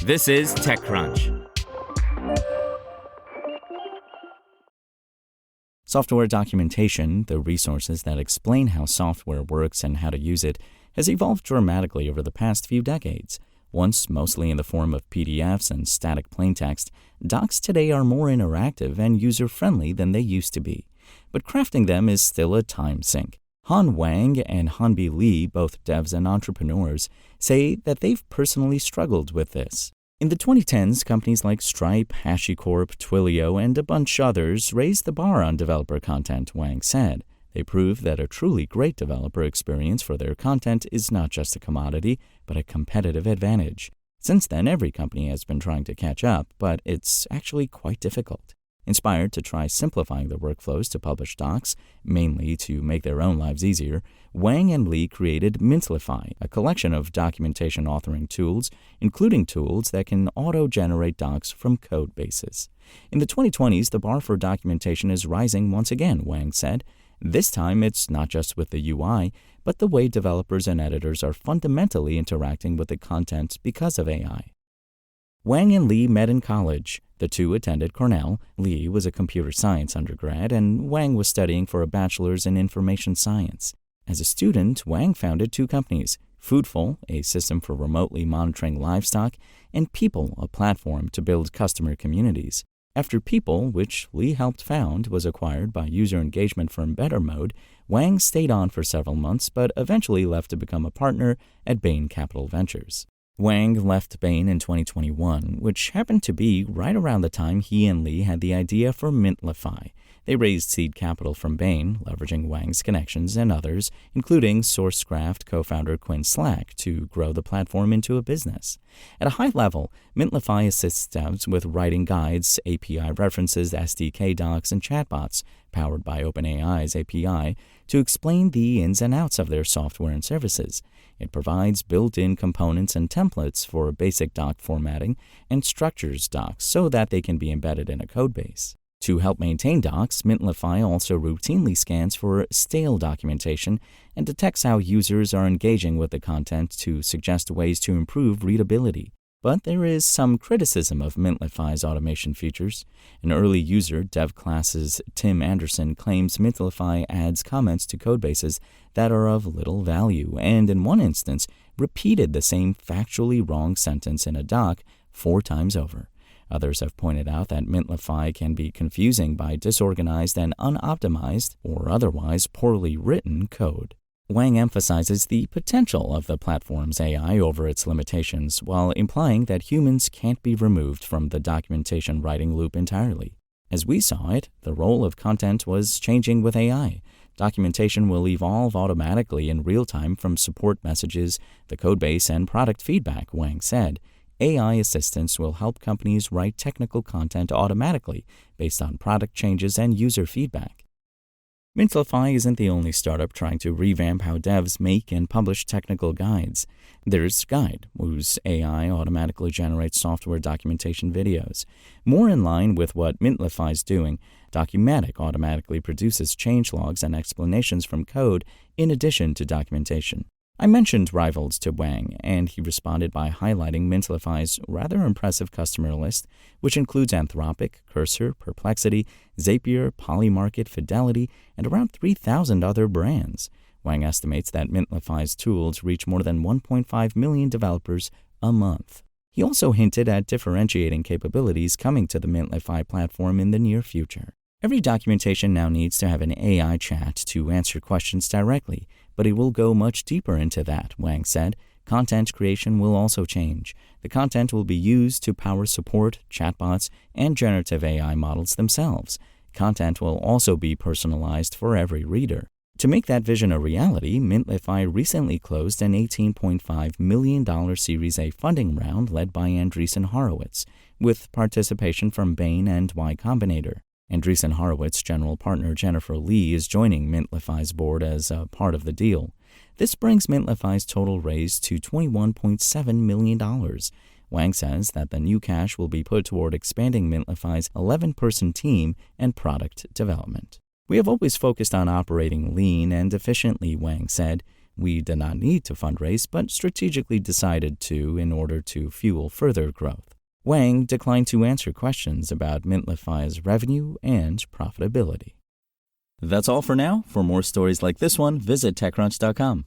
This is TechCrunch. Software documentation, the resources that explain how software works and how to use it, has evolved dramatically over the past few decades. Once mostly in the form of PDFs and static plaintext, docs today are more interactive and user-friendly than they used to be. But crafting them is still a time sink. Han Wang and Hanbi Li, both devs and entrepreneurs, say that they've personally struggled with this. In the 2010s, companies like Stripe, HashiCorp, Twilio, and a bunch others raised the bar on developer content, Wang said. They proved that a truly great developer experience for their content is not just a commodity, but a competitive advantage. Since then, every company has been trying to catch up, but it's actually quite difficult. Inspired to try simplifying their workflows to publish docs, mainly to make their own lives easier, Wang and Li created Mintlify, a collection of documentation authoring tools, including tools that can auto-generate docs from codebases. In the 2020s, the bar for documentation is rising once again, Wang said. This time, it's not just with the UI, but the way developers and editors are fundamentally interacting with the content because of AI. Wang and Li met in college. The two attended Cornell. Li was a computer science undergrad, and Wang was studying for a bachelor's in information science. As a student, Wang founded two companies, Foodful, a system for remotely monitoring livestock, and People, a platform to build customer communities. After People, which Li helped found, was acquired by user engagement firm Bettermode, Wang stayed on for several months but eventually left to become a partner at Bain Capital Ventures. Wang left Bain in 2021, which happened to be right around the time he and Li had the idea for Mintlify. They raised seed capital from Bain, leveraging Wang's connections and others, including Sourcecraft co-founder Quinn Slack, to grow the platform into a business. At a high level, Mintlify assists devs with writing guides, API references, SDK docs, and chatbots, powered by OpenAI's API, to explain the ins and outs of their software and services. It provides built-in components and templates for basic doc formatting and structures docs so that they can be embedded in a codebase. To help maintain docs, Mintlify also routinely scans for stale documentation and detects how users are engaging with the content to suggest ways to improve readability. But there is some criticism of Mintlify's automation features. An early user, DevClass's Tim Anderson, claims Mintlify adds comments to codebases that are of little value and, in one instance, repeated the same factually wrong sentence in a doc 4 times over. Others have pointed out that Mintlify can be confusing by disorganized and unoptimized or otherwise poorly written code. Wang emphasizes the potential of the platform's AI over its limitations, while implying that humans can't be removed from the documentation writing loop entirely. As we saw it, the role of content was changing with AI. Documentation will evolve automatically in real time from support messages, the codebase, and product feedback, Wang said. AI assistants will help companies write technical content automatically based on product changes and user feedback. Mintlify isn't the only startup trying to revamp how devs make and publish technical guides. There's Guide, whose AI automatically generates software documentation videos. More in line with what Mintlify's doing, Documatic automatically produces changelogs and explanations from code in addition to documentation. I mentioned rivals to Wang, and he responded by highlighting Mintlify's rather impressive customer list, which includes Anthropic, Cursor, Perplexity, Zapier, Polymarket, Fidelity, and around 3,000 other brands. Wang estimates that Mintlify's tools reach more than 1.5 million developers a month. He also hinted at differentiating capabilities coming to the Mintlify platform in the near future. Every documentation now needs to have an AI chat to answer questions directly, but it will go much deeper into that, Wang said. Content creation will also change. The content will be used to power support, chatbots, and generative AI models themselves. Content will also be personalized for every reader. To make that vision a reality, Mintlify recently closed an $18.5 million Series A funding round led by Andreessen Horowitz, with participation from Bain and Y Combinator. Andreessen Horowitz general partner Jennifer Lee is joining Mintlify's board as a part of the deal. This brings Mintlify's total raise to $21.7 million. Wang says that the new cash will be put toward expanding Mintlify's 11-person team and product development. We have always focused on operating lean and efficiently, Wang said. We did not need to fundraise, but strategically decided to in order to fuel further growth. Wang declined to answer questions about Mintlify's revenue and profitability. That's all for now. For more stories like this one, visit TechCrunch.com.